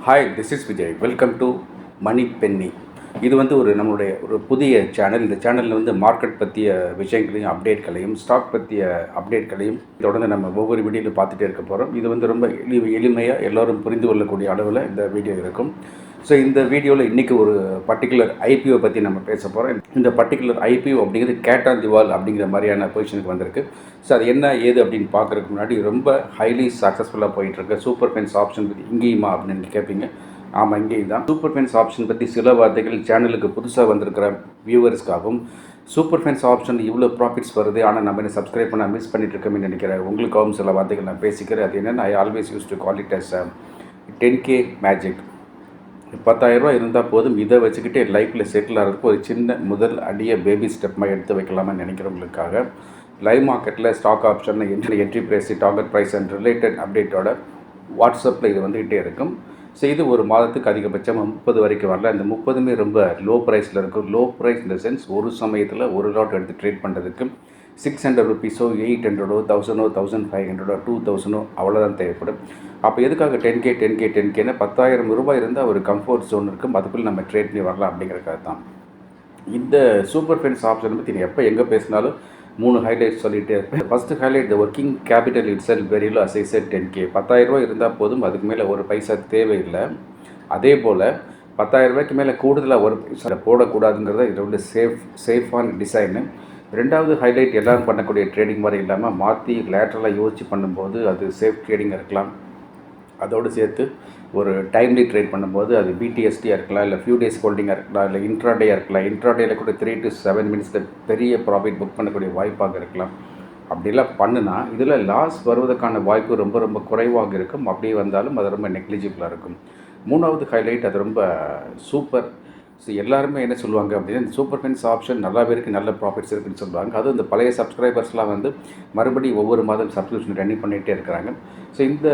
Hi, this is Vijay. Welcome to money penny. இது வந்து நம்மளுடைய ஒரு புதிய சேனல். இந்த சேனலில் வந்து மார்க்கெட் பற்றிய விஷயங்களையும் அப்டேட்களையும் ஸ்டாக் பற்றிய அப்டேட்களையும் தொடர்ந்து நம்ம ஒவ்வொரு வீடியோவில் பார்த்துட்டே இருக்க போகிறோம். இது வந்து ரொம்ப எளிமையாக எல்லோரும் புரிந்து கொள்ளக்கூடிய அளவில் இந்த வீடியோ இருக்கும். ஸோ இந்த வீடியோவில் இன்றைக்கி ஒரு பர்டிகுலர் ஐபிஓ பற்றி நம்ம பேச போகிறோம். இந்த பர்டிகுலர் ஐபிஓ அப்படிங்கிறது கேட் ஆன் தி வால் அப்படிங்கிற மாதிரியான பொசிஷனுக்கு வந்திருக்கு. ஸோ அது என்ன ஏது அப்படின்னு பார்க்குறதுக்கு முன்னாடி ரொம்ப ஹைலி சக்ஸஸ்ஃபுல்லாக போயிட்டுருக்கு சூப்பர் ஃபென்ஸ் ஆப்ஷன் பற்றி இங்கேயுமா அப்படின்னு கேட்பீங்க. ஆமாம், இங்கேயும் தான். சூப்பர் ஃபென்ஸ் ஆப்ஷன் பற்றி சில வார்த்தைகள் சேனலுக்கு புதுசாக வந்திருக்கிற வியூவர்ஸ்க்காகவும், சூப்பர் ஃபென்ஸ் ஆப்ஷன் இவ்வளோ ப்ராஃபிட்ஸ் வருது, ஆனால் நம்ம என்ன சப்ஸ்கிரைப் பண்ண மிஸ் பண்ணிட்டு இருக்கோம்னு நினைக்கிறேன். உங்களுக்காகவும் சில வார்த்தைகள் நான் பேசிக்கிறேன். அது என்னென்னா, I always use to call it as 10K magic. 10,000 ரூபா இருந்தால் போதும், இதை வச்சுக்கிட்டே லைஃப்பில் செட்டில் ஆகிறதுக்கு ஒரு சின்ன முதல் அடியை பேபி ஸ்டெப்மாக எடுத்து வைக்கலாமான்னு நினைக்கிறவங்களுக்காக லைவ் மார்க்கெட்டில் ஸ்டாக் ஆப்ஷனில் entry price, target price and related அப்டேட்டோட வாட்ஸ்அப்பில் இது வந்துக்கிட்டே இருக்கும். ஸோ இது ஒரு மாதத்துக்கு அதிகபட்சம் 30 வரைக்கும் வரல. இந்த 30மே ரொம்ப லோ ப்ரைஸில் இருக்கும். லோ ப்ரைஸ் இந்த சென்ஸ் ஒரு சமயத்தில் ஒரு லாட் எடுத்து ட்ரேட் பண்ணுறதுக்கு 600 ருபீஸோ 800 1000 1500 2000 அவ்வளோதான் தேவைப்படும். அப்போ எதுக்காக 10K 10,000 ரூபாய் இருந்தால் ஒரு கம்ஃபர்ட் ஜோன் இருக்கும், அதுக்குள்ளே நம்ம ட்ரேட் பண்ணி வரலாம் அப்படிங்கிறக்காக தான். இந்த சூப்பர் ஃபென்ஸ் ஆப்ஷன் பற்றி நீங்கள் எப்போ எங்கே பேசினாலும் 3 ஹைலைட்ஸ் சொல்லிகிட்டே இருப்பேன். First highlight, the working capital itself very low. As I set 10K 10,000 ரூபா இருந்தால் போதும், அதுக்கு மேலே ஒரு பைசா தேவையில்லை. அதே போல் 10,000 ரூபாய்க்கு மேலே கூடுதலாக ஒரு பைசா போடக்கூடாதுங்கிறத இதோட சேஃபான டிசைனு. ரெண்டாவது ஹைலைட், எல்லோரும் பண்ணக்கூடிய ட்ரேடிங் மாதிரி இல்லாமல் மாற்றி லேட்டரலாக யோசித்து பண்ணும்போது அது சேஃப் ட்ரேடிங்காக இருக்கலாம். அதோடு சேர்த்து ஒரு டைம்லி ட்ரேட் பண்ணும்போது அது பிடிஎஸ்டியாக இருக்கலாம், இல்லை ஃபியூ டேஸ் ஹோல்டிங்காக இருக்கலாம், இல்லை இன்ட்ராடேயாக இருக்கலாம். இன்ட்ராடேயில் கூட 3 to 7 மினிட்ஸில் பெரிய ப்ராஃபிட் புக் பண்ணக்கூடிய வாய்ப்பாக இருக்கலாம். அப்படிலாம் பண்ணுனா இதில் லாஸ் வருவதற்கான வாய்ப்பு ரொம்ப ரொம்ப குறைவாக இருக்கும். அப்படியே வந்தாலும் அது ரொம்ப நெக்லிஜிபிளாக இருக்கும். மூணாவது ஹைலைட், அது ரொம்ப சூப்பர். ஸோ எல்லாருமே என்ன சொல்லுவாங்க அப்படின்னா, இந்த சூப்பர் ஃபென்ஸ் ஆப்ஷன் நல்லாவே இருக்குது, நல்ல ப்ராஃபிட்ஸ் இருக்குதுன்னு சொல்லுவாங்க. அதுவும் இந்த பழைய சப்ஸ்கிரைபர்ஸ்லாம் வந்து மறுபடியும் ஒவ்வொரு மாதம் சப்ஸ்கிரிப்ஷன் ரன் பண்ணிகிட்டே இருக்கிறாங்க. ஸோ இந்த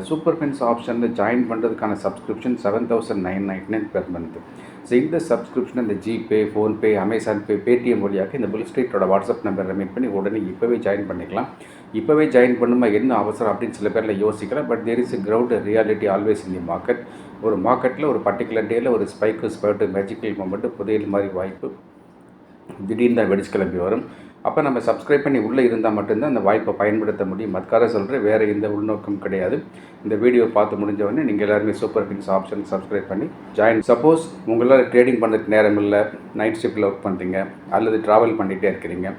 சூப்பர் ஃபென்ஸ் ஆப்ஷனில் ஜாயின் பண்ணுறதுக்கான சப்ஸ்கிரிப்ஷன் 7,999 பெர் மந்த். ஸோ இந்த சப்ஸ்கிரிப்ஷன் இந்த ஜிபே, ஃபோன்பே, அமேசான் பே, பேடிஎம் வழியாக இந்த புல் ஸ்ட்ரீட்டோட வாட்ஸ்அப் நம்பரை மீட் பண்ணி உடனே இப்போவே ஜாயின் பண்ணிக்கலாம். இப்போவே ஜாயின் பண்ணுமா என்ன அவசரம் அப்படின்னு சில பேரில் யோசிக்கிறேன். But there is a ground reality always in the market. ஒரு மார்க்கெட்டில் ஒரு பர்டிகுலர் டேயில் ஒரு ஸ்பைட்டு மேஜிக்கல் மூமெண்ட்டு புதையல் மாதிரி வாய்ப்பு திடீர்னு தான் வெடிச்சு கிளம்பி வரும். அப்போ நம்ம சப்ஸ்கிரைப் பண்ணி உள்ளே இருந்தால் மட்டும்தான் அந்த வாய்ப்பை பயன்படுத்த முடியும். அதுக்காக சொல்கிறேன், வேறு எந்த உள்நோக்கம் கிடையாது. இந்த வீடியோ பார்த்து முடிஞ்சவொடனே நீங்கள் எல்லாருமே சூப்பர் ஃபென்ஸ் ஆப்ஷன் சப்ஸ்கிரைப் பண்ணி ஜாயின். சப்போஸ் உங்களால் ட்ரேடிங் பண்ணுறதுக்கு நேரம் இல்லை, நைட் ஷிஃப்ட்டில் ஒர்க் பண்ணுறீங்க, அல்லது ட்ராவல் பண்ணிகிட்டே இருக்கிறீங்க,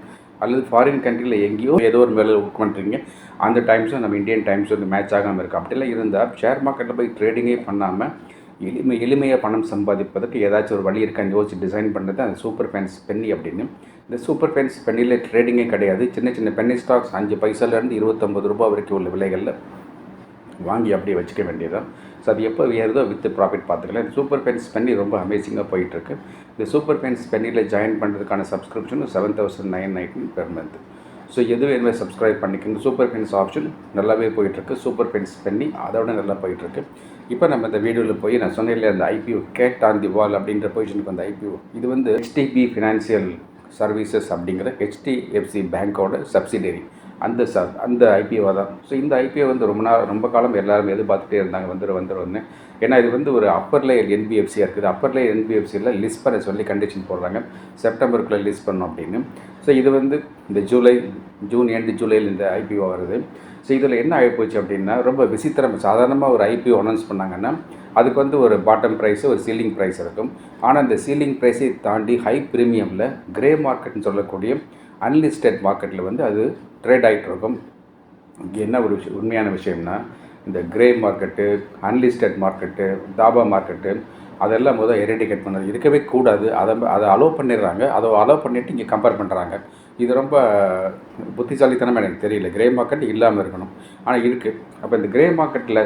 அல்லது ஃபாரின் கண்ட்ரியில் எங்கேயோ ஏதோ ஒரு வேலை ஒர்க் பண்ணுறீங்க, அந்த டைம்ஸும் நம்ம இந்தியன் டைம்ஸ் வந்து மேட்ச் ஆகாமல் இருக்குது. அப்படிலாம் இருந்தால் ஷேர் மார்க்கெட்டில் போய் ட்ரேடிங்கே பண்ணாமல் எளிமையாக பணம் சம்பாதிப்பதற்கு ஏதாச்சும் ஒரு வழி இருக்கான்னு யோசிச்சு டிசைன் பண்ணுறது அந்த சூப்பர் ஃபென்ஸ் பென்னி அப்படின்னு. இந்த சூப்பர் ஃபென்ஸ் பென்னியில் ட்ரேடிங்கே கிடையாது. சின்ன சின்ன பென்னி ஸ்டாக்ஸ் 5 பைசாலேருந்து 29 ரூபா வரைக்கும் உள்ள விலைகளில் வாங்கி அப்படியே வச்சுக்க வேண்டியதான். ஸோ அது எப்போ ஏறுதோ வித் ப்ராஃபிட் பார்த்துக்கலாம். இந்த சூப்பர் ஃபென்ஸ் பென்னி ரொம்ப அமேசிங்காக போயிட்டுருக்கு. இந்த சூப்பர் ஃபென்ஸ் பென்னியில் ஜாயின் பண்ணுறதுக்கான சப்ஸ்கிரிப்ஷன் 7,999 பெர் மந்த். ஸோ எது வேணுமே சப்ஸ்கிரைப் பண்ணிக்கோங்க. சூப்பர் ஃபென்ஸ் ஆப்ஷன் நல்லாவே போயிட்டுருக்கு. சூப்பர் ஃபென்ஸ் பென்னி அதோட நல்லா போயிட்டுருக்கு. இப்போ நம்ம இந்த வீடியோவில் போய் நான் சொன்னேன் அந்த ஐபிஓ கேட் ஆன் தி வால் அப்படின்ற பொசிஷனுக்கு வந்த ஐபிஓ இது வந்து HDB ஃபினான்ஷியல் சர்வீசஸ் அப்படிங்கிற HDFC பேங்க்கோட சப்சிடரி அந்த ஐபிஓ தான். ஸோ இந்த ஐபிஓ வந்து ரொம்ப காலம் எல்லாரும் எதிர்பார்த்துட்டே இருந்தாங்க, வந்துடும்னு. ஏன்னா இது வந்து ஒரு அப்பர் லேயர் NBFCயாக இருக்குது. அப்பர் லேயர் NBFCயில் லிஸ்ட் பண்ண சொல்லி கண்டிஷன் போடுறாங்க, செப்டம்பருக்குள்ளே லிஸ்ட் பண்ணோம் அப்படின்னு. ஸோ இது வந்து இந்த ஜூன் எண்டு ஜூலையில் இந்த ஐபிஓ வருது. ஸோ இதில் என்ன ஆகிப்போச்சு அப்படின்னா, ரொம்ப விசித்திரம். சாதாரணமாக ஒரு ஐபிஓ அனௌன்ஸ் பண்ணாங்கன்னா அதுக்கு வந்து ஒரு பாட்டம் ப்ரைஸு, ஒரு சீலிங் ப்ரைஸ் இருக்கும். ஆனால் இந்த சீலிங் ப்ரைஸை தாண்டி ஹை ப்ரீமியமில் கிரே மார்க்கெட்னு சொல்லக்கூடிய அன்லிஸ்டட் மார்க்கெட்டில் வந்து அது ட்ரேட் ஆகிட்டு இருக்கும். இங்கே என்ன ஒரு உண்மையான விஷயம்னா, இந்த கிரே மார்க்கெட்டு, அன்லிஸ்டட் மார்க்கெட்டு, தாபா மார்க்கெட்டு அதெல்லாம் எரடிகேட் பண்ணது இருக்கவே கூடாது. அதை அலோவ் பண்ணிடுறாங்க. அதை அலோவ் பண்ணிவிட்டு இங்கே கம்பேர் பண்ணுறாங்க. இது ரொம்ப புத்திசாலித்தனமாக எனக்கு தெரியல. கிரே மார்க்கெட் இல்லாமல் இருக்கணும், ஆனால் இருக்குது. அப்போ இந்த கிரே மார்க்கெட்டில்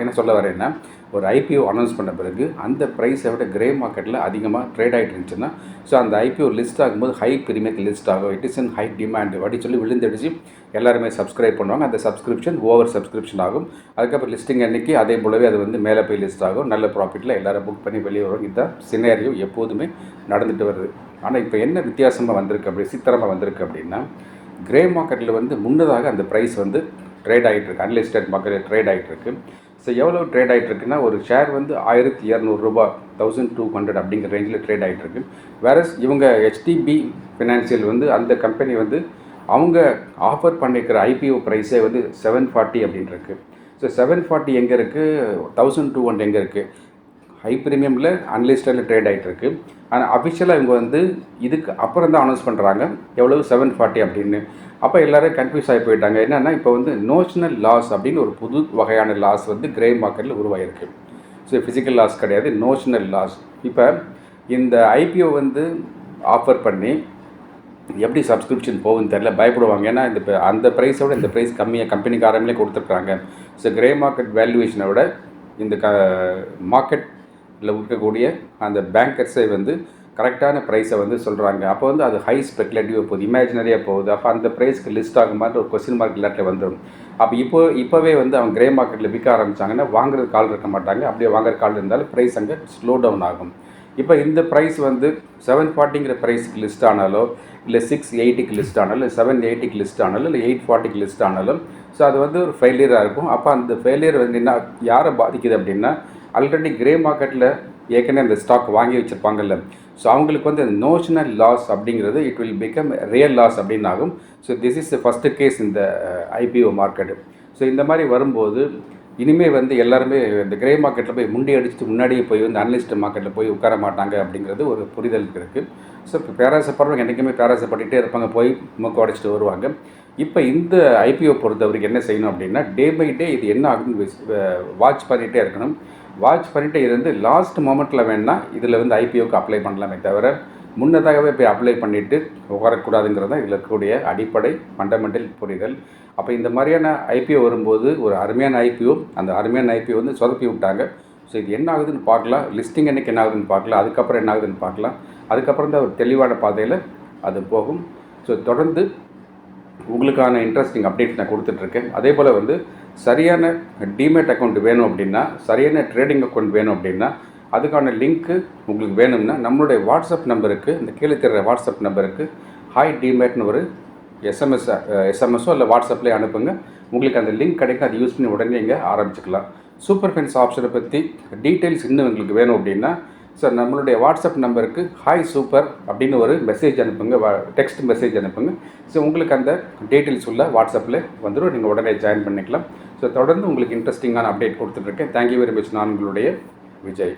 என்ன சொல்ல வரேன்னா, ஒரு ஐபிஓ அனௌன்ஸ் பண்ண பிறகு அந்த ப்ரைஸை விட கிரே மார்க்கெட்டில் அதிகமாக ட்ரேட் ஆகிட்டு இருந்துச்சுன்னா, ஸோ அந்த ஐபிஓ லிஸ்ட் ஆகும்போது ஹை ப்ரீமியத்துக்கு லிஸ்ட் ஆகும். It is in high demand அப்படி சொல்லி விழுந்தடிச்சு எல்லாருமே சப்ஸ்கிரைப் பண்ணுவாங்க. அந்த சப்ஸ்கிரிப்ஷன் ஓவர் சப்ஸ்கிரிப்ஷன் ஆகும். அதுக்கப்புறம் லிஸ்டிங் அன்றைக்கி அதே போலவே அது வந்து மேலே போய் லிஸ்ட் ஆகும். நல்ல ப்ராஃபிட்டில் எல்லோரும் புக் பண்ணி வெளியே வருவாங்க. இதுதான் சினாரியோ எப்போதுமே நடந்துட்டு வருது. ஆனால் இப்போ என்ன வித்தியாசமாக வந்திருக்கு, அப்படி விசித்திரமாக வந்திருக்கு அப்படின்னா, கிரே மார்க்கெட்டில் வந்து முன்னதாக அந்த ப்ரைஸ் வந்து ட்ரேட் ஆகிட்டுருக்கு, அன்லிஸ்டட் மார்க்கெட்டில் ட்ரேட் ஆகிட்டுருக்கு. ஸோ எவ்வளோ ட்ரேட் ஆகிட்டு இருக்குன்னா ஒரு ஷேர் வந்து ₹1200 1200 அப்படிங்கிற ரேஞ்சில் ட்ரேட் ஆகிட்டு இருக்கு. வேற இவங்க ஹெச்டிபி ஃபினான்சியல் வந்து அந்த கம்பெனி வந்து அவங்க ஆஃபர் பண்ணிக்கிற ஐபிஓ ப்ரைஸே வந்து 740 அப்படின்னு இருக்குது. ஸோ 740 எங்கே இருக்குது, 1200 எங்கே இருக்குது? ஹை ப்ரீமியமில் அன்லிஸ்டடில் ட்ரேட் ஆகிட்டு இருக்கு. ஆனால் அஃபிஷியலாக இவங்க வந்து இதுக்கு அப்புறம் தான் அனௌன்ஸ் பண்ணுறாங்க எவ்வளவு 740 அப்படின்னு. அப்போ எல்லோரும் கன்ஃபியூஸ் ஆகி போயிட்டாங்க. என்னென்னா இப்போ வந்து நோஷனல் லாஸ் அப்படின்னு ஒரு புது வகையான லாஸ் வந்து கிரே மார்க்கெட்டில் உருவாகிருக்கு. ஸோ ஃபிசிக்கல் லாஸ் கிடையாது, நோஷனல் லாஸ். இப்போ இந்த ஐபிஓ வந்து ஆஃபர் பண்ணி எப்படி சப்ஸ்கிரிப்ஷன் போகுதுன்னு தெரியல, பயப்படுவாங்க. ஏன்னா இந்த அந்த ப்ரைஸோட இந்த ப்ரைஸ் கம்மியாக கம்பெனிக்காரங்களே கொடுத்துருக்குறாங்க. ஸோ கிரே மார்க்கெட் வேல்யூவேஷனை விட இந்த மார்க்கெட்டில் இருக்கக்கூடிய அந்த பேங்கர்ஸை வந்து கரெக்டான ப்ரைஸை வந்து சொல்கிறாங்க. அப்போ வந்து அது ஹை ஸ்பெக்குலேட்டிவாக போகுது, இமேஜினரியாக போகுது. அப்போ அந்த ப்ரைஸ்க்கு லிஸ்ட் ஆகும் மாதிரி ஒரு கொஸ்டின் மார்க் எல்லாத்தில் வந்துடும். அப்போ இப்போவே வந்து அவங்க கிரே மார்க்கெட்டில் விற்க ஆரம்பித்தாங்கன்னா வாங்குறது கால் இருக்க மாட்டாங்க. அப்படியே வாங்குற கால் இருந்தாலும் ப்ரைஸ் அங்கே ஸ்லோ டவுன் ஆகும். இப்போ இந்த ப்ரைஸ் வந்து 740ங்கிற ப்ரைஸுக்கு லிஸ்ட் ஆனாலோ, இல்லை 680க்கு லிஸ்ட் ஆனாலும், இல்லை 780க்கு லிஸ்ட் ஆனாலும், இல்லை 840க்கு லிஸ்ட் ஆனாலும், ஸோ அது வந்து ஒரு ஃபெயிலியராக இருக்கும். அப்போ அந்த ஃபெயிலியர் வந்து என்ன யாரை பாதிக்குது அப்படின்னா, ஆல்ரெடி கிரே மார்க்கெட்டில் ஏற்கனவே அந்த ஸ்டாக் வாங்கி வச்சுருப்பாங்கல்ல, ஸோ அவங்களுக்கு வந்து நோஷனல் லாஸ் அப்படிங்கிறது it will become real loss அப்படின்னு ஆகும். So this is the first case இந்த ஐபிஓ மார்க்கெட்டு. ஸோ இந்த மாதிரி வரும்போது இனிமேல் வந்து எல்லாருமே இந்த கிரே மார்க்கெட்டில் போய் முண்டி அடிச்சுட்டு முன்னாடியே போய் வந்து அன்லிஸ்டட் மார்க்கெட்டில் போய் உட்கார மாட்டாங்க அப்படிங்கிறது ஒரு புரிதல் இருக்குது. ஸோ இப்போ பேராசப்படுறவங்க என்றைக்குமே பேராசப்பட்டுகிட்டே இருப்பாங்க, போய் மூக்க உடைச்சிட்டு வருவாங்க. இப்போ இந்த ஐபிஓ பொறுத்தவரைக்கும் என்ன செய்யணும் அப்படின்னா, டே பை டே இது என்ன ஆகுதுன்னு வாட்ச் பண்ணிகிட்டே இருக்கணும். வாட்ச் பண்ணிகிட்டே இருந்து லாஸ்ட் மொமெண்ட்டில் வேணால் இதில் வந்து ஐபிஓக்கு அப்ளை பண்ணலாமே தவிர முன்னதாகவே போய் அப்ளை பண்ணிவிட்டு உட்காரக்கூடாதுங்கிறது தான் இதில் இருக்கக்கூடிய அடிப்படை ஃபண்டமெண்டல் புரிதல். அப்போ இந்த மாதிரியான ஐபிஓ வரும்போது ஒரு அருமையான ஐபிஓ, அந்த அருமையான ஐபிஓ வந்து சொதப்பி விட்டாங்க. ஸோ இது என்ன ஆகுதுன்னு பார்க்கலாம், லிஸ்டிங் அன்றைக்கி என்ன ஆகுதுன்னு பார்க்கலாம், அதுக்கப்புறம் என்ன ஆகுதுன்னு பார்க்கலாம். அதுக்கப்புறம் தான் ஒரு தெளிவான பாதையில் அது போகும். ஸோ தொடர்ந்து உங்களுக்கான இன்ட்ரெஸ்டிங் அப்டேட் நான் கொடுத்துட்ருக்கேன். அதே போல் வந்து சரியான டிமேட் அக்கௌண்ட் வேணும் அப்படின்னா, சரியான ட்ரேடிங் அக்கௌண்ட் வேணும் அப்படின்னா, அதுக்கான லிங்க்கு உங்களுக்கு வேணும்னா நம்மளுடைய வாட்ஸ்அப் நம்பருக்கு, இந்த கீழே தெரிகிற வாட்ஸ்அப் நம்பருக்கு ஹாய் டிமேட்னு ஒரு எஸ்எம்எஸோ இல்லை வாட்ஸ்அப்லேயே அனுப்புங்க. உங்களுக்கு அந்த லிங்க் கிடைக்கும், அதை யூஸ் பண்ணி உடனே இங்கே ஆரம்பிச்சுக்கலாம். சூப்பர் ஃபென்ஸ் ஆப்ஷனை பற்றி டீட்டெயில்ஸ் இன்னும் உங்களுக்கு வேணும் அப்படின்னா, ஸோ நம்மளுடைய வாட்ஸ்அப் நம்பருக்கு ஹாய் சூப்பர் அப்படின்னு ஒரு மெசேஜ் அனுப்புங்க, டெக்ஸ்ட் மெசேஜ் அனுப்புங்க. ஸோ உங்களுக்கு அந்த டீட்டெயில்ஸ் உள்ள வாட்ஸ்அப்பில் வந்துடும், நீங்கள் உடனே ஜாயின் பண்ணிக்கலாம். ஸோ தொடர்ந்து உங்களுக்கு இன்ட்ரெஸ்டிங்கான அப்டேட் கொடுத்துட்ருக்கேன். Thank you very much. நான் உங்களுடைய விஜய்.